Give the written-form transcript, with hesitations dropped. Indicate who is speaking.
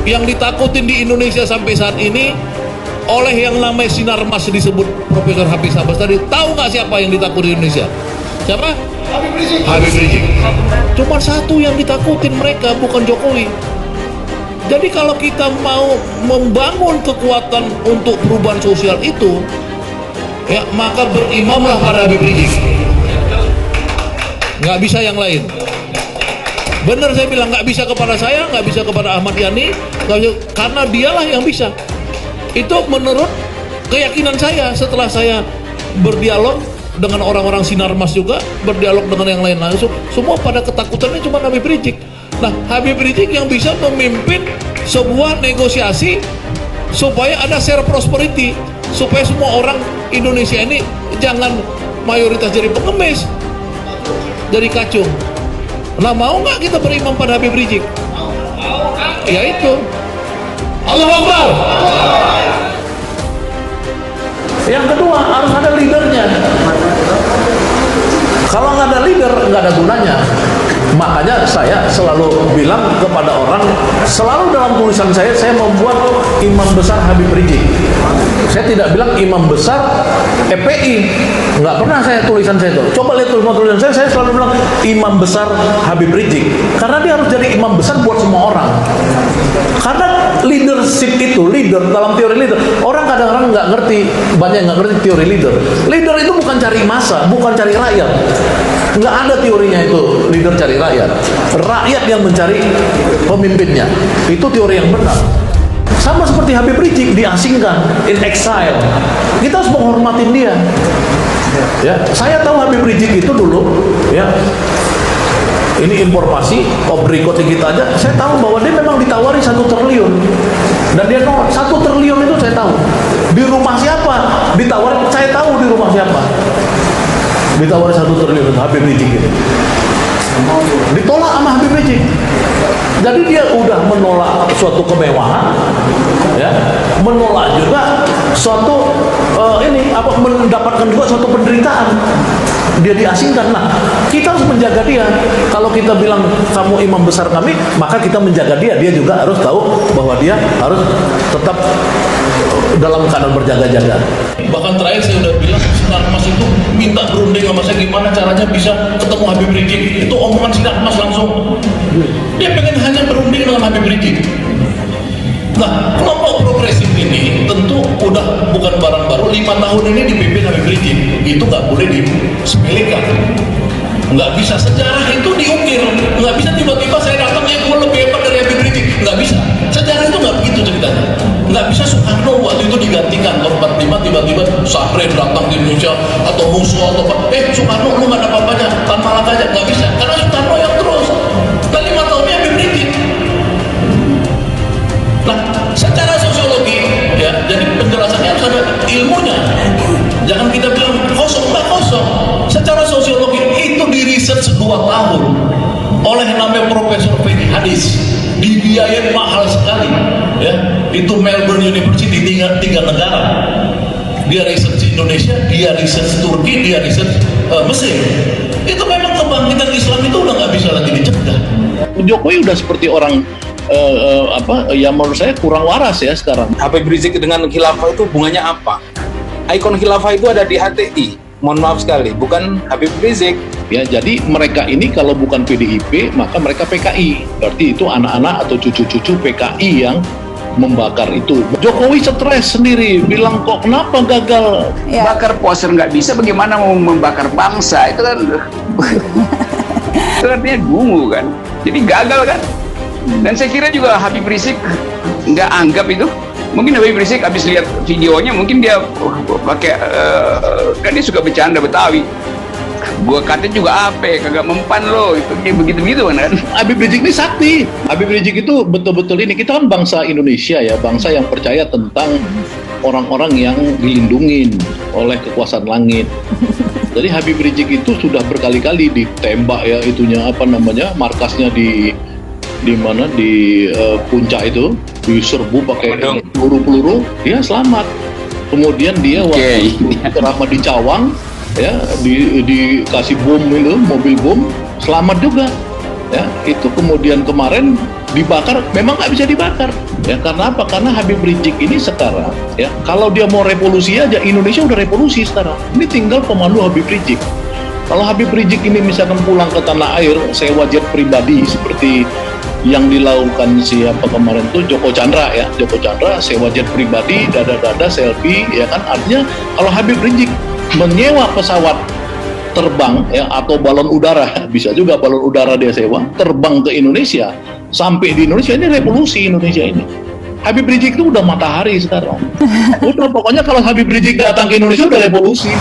Speaker 1: Yang ditakutin di Indonesia sampai saat ini oleh yang namanya Sinarmas disebut Profesor Habib Abbas tadi. Tahu nggak siapa yang ditakuti di Indonesia? Siapa? Habib Rizik. Habib Rizik. Cuma satu yang ditakutin mereka, bukan Jokowi. Jadi kalau kita mau membangun kekuatan untuk perubahan sosial itu, ya maka berimamlah pada Habib Rizik. Nggak bisa yang lain. Benar saya bilang, nggak bisa kepada saya, nggak bisa kepada Ahmad Yani, nggak bisa, karena dialah yang bisa. Itu menurut keyakinan saya setelah saya berdialog dengan orang-orang Sinarmas juga, berdialog dengan yang lain langsung, semua pada ketakutannya cuma Habib Rizik. Nah, Habib Rizik yang bisa memimpin sebuah negosiasi supaya ada share prosperity, supaya semua orang Indonesia ini jangan mayoritas jadi pengemis, jadi kacung. Nah, mau nggak kita beriman pada Habib Rizik? Ya itu. Allahu Akbar. Yang kedua, harus ada leadernya. Kalau nggak ada leader, nggak ada gunanya. Makanya saya selalu bilang kepada orang, selalu dalam tulisan saya membuat imam besar Habib Rizik. Saya tidak bilang imam besar FPI, nggak pernah saya tulisan saya itu. Coba lihat tulisan saya selalu bilang imam besar Habib Rizik, karena dia harus jadi imam besar buat semua orang. Karena leadership itu, leader dalam teori leader, orang kadang-kadang nggak ngerti, banyak nggak ngerti teori leader. Leader itu bukan cari massa, bukan cari rakyat. Nggak ada teorinya itu leader cari rakyat. Rakyat yang mencari pemimpinnya. Itu teori yang benar. Sama seperti Habib Rizik diasingkan, in exile. Kita harus menghormatin dia. Ya, saya tahu Habib Rizik itu dulu, ya. Ini informasi off record kita aja. Saya tahu bahwa dia memang ditawari 1 triliun. Dan dia nolak. 1 triliun itu saya tahu. Di rumah siapa? Ditawari, saya tahu di rumah siapa. Ditawari 1 triliun Habib Rizik itu. Ditolak sama Habib Rizik. Jadi dia udah menolak suatu kemewahan, ya, menolak juga suatu mendapatkan juga suatu penderitaan. Dia diasingkan. Nah, kita harus menjaga dia. Kalau kita bilang kamu imam besar kami, maka kita menjaga dia. Dia juga harus tahu bahwa dia harus tetap dalam keadaan berjaga-jaga. Bahkan terakhir saya udah bilang, Sinarmas itu minta berunding sama saya gimana caranya bisa ketemu Habib Rizik. Itu omongan Sinarmas langsung. Dia pengen hanya berunding dengan Habib Rizik. Nah, kelompok progresif ini tentu udah bukan barang baru. 5 tahun ini dipimpin Habib Rizik. Itu nggak boleh disepelekan. Nggak bisa, sejarah itu diukir. Nggak bisa tiba-tiba saya datang gue lebih hebat dari Habib Rizik. Nggak bisa. Sejarah itu nggak begitu ceritanya. Nggak bisa Soekarno waktu itu digantikan tahun 45 tiba-tiba Sartre datang ke Indonesia atau musuh atau apa. Soekarno lu nggak ada apa-apanya, Tan Malaka aja. Nggak bisa. Karena Soekarno yang terus. Dan 5 tahunnya Habib Rizik. Nah, secara sosiologi, ya, jadi penjelasannya harus ada ilmunya. Jangan kita bilang kosong, nggak kosong. Secara sosiologi itu diriset 2 tahun oleh namanya Profesor Fethi Hadis, dibiayai mahal sekali. Ya, itu Melbourne University, 3 negara. Dia riset di Indonesia, dia riset Turki, dia riset Mesir. Itu memang kebangkitan Islam itu udah nggak bisa lagi dicegah. Jokowi udah seperti orang ya menurut saya kurang waras ya sekarang.
Speaker 2: Habib Rizik dengan khilafah itu hubungannya apa? Ikon khilafah itu ada di HTI. Mohon maaf sekali, bukan Habib Rizik.
Speaker 1: Ya, jadi mereka ini kalau bukan PDIP, maka mereka PKI. Berarti itu anak-anak atau cucu-cucu PKI yang membakar itu. Jokowi stres sendiri, bilang kok kenapa gagal?
Speaker 3: Ya. Bakar poster nggak bisa, bagaimana mau membakar bangsa? Itu kan itu artinya dungu kan. Jadi gagal kan. Dan saya kira juga Habib Rizik nggak anggap itu. Mungkin Habib Rizik habis lihat videonya, mungkin dia pakai kan dia suka bercanda Betawi. Gua kata juga apa, kagak mempan lo, itu begitu-begitu kan.
Speaker 1: Habib Rizik ini sakti. Habib Rizik itu betul-betul ini, kita kan bangsa Indonesia ya, bangsa yang percaya tentang orang-orang yang dilindungin oleh kekuasaan langit. Jadi Habib Rizik itu sudah berkali-kali ditembak ya, itunya apa namanya, markasnya di mana di puncak itu diserbu pakai peluru-peluru, dia selamat. Kemudian dia waktu ceramah di Cawang ya dikasih bom itu, mobil bom, selamat juga ya. Itu kemudian kemarin dibakar, memang nggak bisa dibakar. Ya, karena apa? Karena Habib Rizik ini sekarang, ya, kalau dia mau revolusi aja, Indonesia udah revolusi sekarang. Ini tinggal pemandu Habib Rizik. Kalau Habib Rizik ini misalkan pulang ke tanah air, sewa jet pribadi seperti yang dilakukan siapa kemarin tuh Joko Chandra, ya, Joko Chandra sewa jet pribadi, dada-dada selfie, ya kan, artinya kalau Habib Rizik menyewa pesawat terbang, ya, atau balon udara, bisa juga balon udara dia sewa, terbang ke Indonesia, sampai di Indonesia, ini revolusi Indonesia ini. Habib Rizik itu udah matahari sekarang. Udah, pokoknya kalau Habib Rizik datang ke Indonesia udah revolusi.